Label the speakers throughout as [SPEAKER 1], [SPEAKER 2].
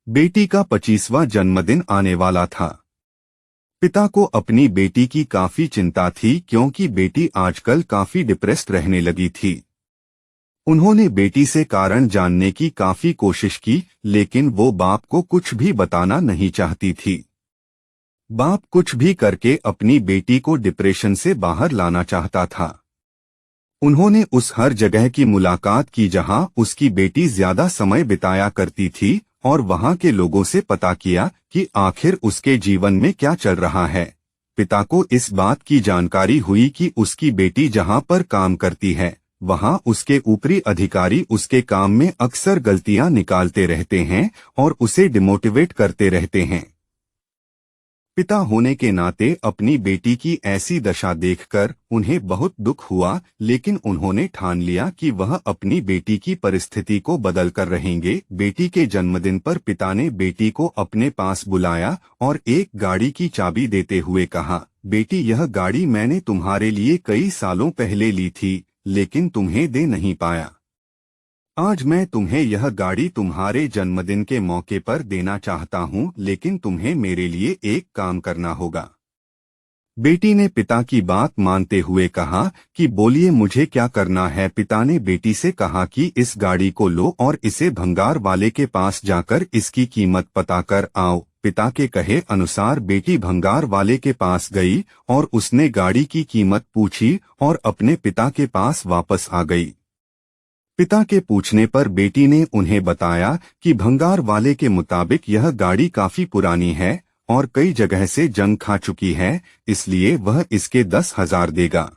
[SPEAKER 1] बेटी का 25वां जन्मदिन आने वाला था। पिता को अपनी बेटी की काफी चिंता थी क्योंकि बेटी आजकल काफी डिप्रेस्ड रहने लगी थी। उन्होंने बेटी से कारण जानने की काफी कोशिश की, लेकिन वो बाप को कुछ भी बताना नहीं चाहती थी। बाप कुछ भी करके अपनी बेटी को डिप्रेशन से बाहर लाना चाहता था। उन्होंने उस हर जगह की मुलाकात की जहां उसकी बेटी ज्यादा समय बिताया करती थी और वहां के लोगों से पता किया कि आखिर उसके जीवन में क्या चल रहा है। पिता को इस बात की जानकारी हुई कि उसकी बेटी जहां पर काम करती है वहां उसके ऊपरी अधिकारी उसके काम में अक्सर गलतियां निकालते रहते हैं और उसे डिमोटिवेट करते रहते हैं। पिता होने के नाते अपनी बेटी की ऐसी दशा देखकर उन्हें बहुत दुख हुआ, लेकिन उन्होंने ठान लिया कि वह अपनी बेटी की परिस्थिति को बदल कर रहेंगे। बेटी के जन्मदिन पर पिता ने बेटी को अपने पास बुलाया और एक गाड़ी की चाबी देते हुए कहा, बेटी यह गाड़ी मैंने तुम्हारे लिए कई सालों पहले ली थी, लेकिन तुम्हें दे नहीं पाया। आज मैं तुम्हें यह गाड़ी तुम्हारे जन्मदिन के मौके पर देना चाहता हूँ, लेकिन तुम्हें मेरे लिए एक काम करना होगा। बेटी ने पिता की बात मानते हुए कहा कि बोलिए मुझे क्या करना है। पिता ने बेटी से कहा कि इस गाड़ी को लो और इसे भंगार वाले के पास जाकर इसकी कीमत पता कर आओ। पिता के कहे अनुसार बेटी भंगार वाले के पास गई और उसने गाड़ी की कीमत पूछी और अपने पिता के पास वापस आ गई। पिता के पूछने पर बेटी ने उन्हें बताया कि भंगार वाले के मुताबिक यह गाड़ी काफी पुरानी है और कई जगह से जंग खा चुकी है, इसलिए वह इसके 10,000 देगा।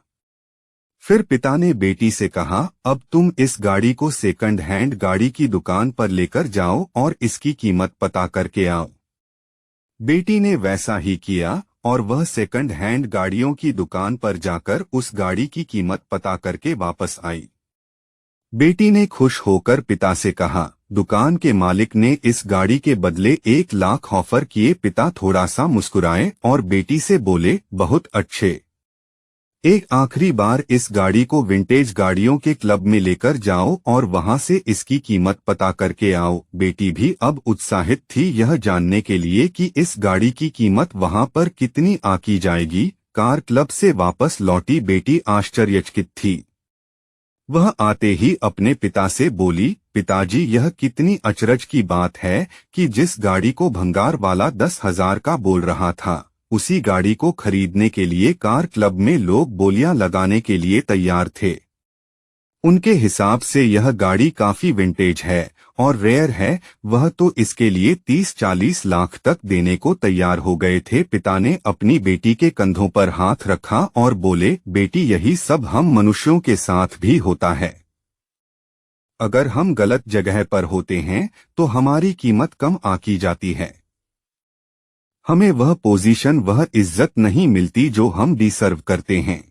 [SPEAKER 1] फिर पिता ने बेटी से कहा, अब तुम इस गाड़ी को सेकंड हैंड गाड़ी की दुकान पर लेकर जाओ और इसकी कीमत पता करके आओ। बेटी ने वैसा ही किया और वह सेकंड हैंड गाड़ियों की दुकान पर जाकर उस गाड़ी की कीमत पता करके वापस आई। बेटी ने खुश होकर पिता से कहा, दुकान के मालिक ने इस गाड़ी के बदले 1 लाख ऑफर किए। पिता थोड़ा सा मुस्कुराए और बेटी से बोले, बहुत अच्छे। एक आखिरी बार इस गाड़ी को विंटेज गाड़ियों के क्लब में लेकर जाओ और वहां से इसकी कीमत पता करके आओ। बेटी भी अब उत्साहित थी यह जानने के लिए कि इस गाड़ी की कीमत वहां पर कितनी आकी जाएगी। कार क्लब से वापस लौटी बेटी आश्चर्यचकित थी। वह आते ही अपने पिता से बोली, पिताजी यह कितनी अचरज की बात है कि जिस गाड़ी को भंगार वाला 10,000 का बोल रहा था, उसी गाड़ी को खरीदने के लिए कार क्लब में लोग बोलियां लगाने के लिए तैयार थे। उनके हिसाब से यह गाड़ी काफी विंटेज है और रेयर है, वह तो इसके लिए 30-40 लाख तक देने को तैयार हो गए थे। पिता ने अपनी बेटी के कंधों पर हाथ रखा और बोले, बेटी यही सब हम मनुष्यों के साथ भी होता है। अगर हम गलत जगह पर होते हैं तो हमारी कीमत कम आकी जाती है। हमें वह पोजीशन वह इज्जत नहीं मिलती जो हम डिसर्व करते हैं।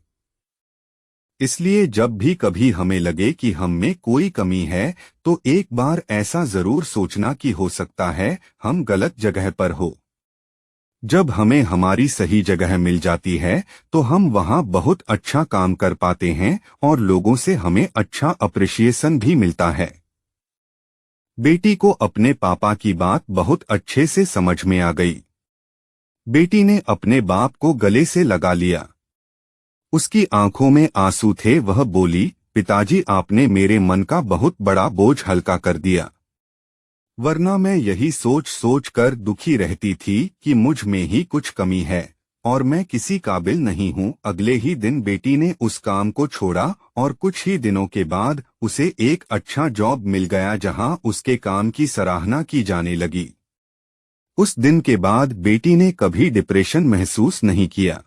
[SPEAKER 1] इसलिए जब भी कभी हमें लगे कि हम में कोई कमी है तो एक बार ऐसा जरूर सोचना कि हो सकता है हम गलत जगह पर हो। जब हमें हमारी सही जगह मिल जाती है तो हम वहां बहुत अच्छा काम कर पाते हैं और लोगों से हमें अच्छा अप्रिशिएशन भी मिलता है। बेटी को अपने पापा की बात बहुत अच्छे से समझ में आ गई। बेटी ने अपने बाप को गले से लगा लिया। उसकी आंखों में आंसू थे। वह बोली, पिताजी आपने मेरे मन का बहुत बड़ा बोझ हल्का कर दिया, वरना मैं यही सोच सोच कर दुखी रहती थी कि मुझ में ही कुछ कमी है और मैं किसी काबिल नहीं हूँ। अगले ही दिन बेटी ने उस काम को छोड़ा और कुछ ही दिनों के बाद उसे एक अच्छा जॉब मिल गया जहां उसके काम की सराहना की जाने लगी। उस दिन के बाद बेटी ने कभी डिप्रेशन महसूस नहीं किया।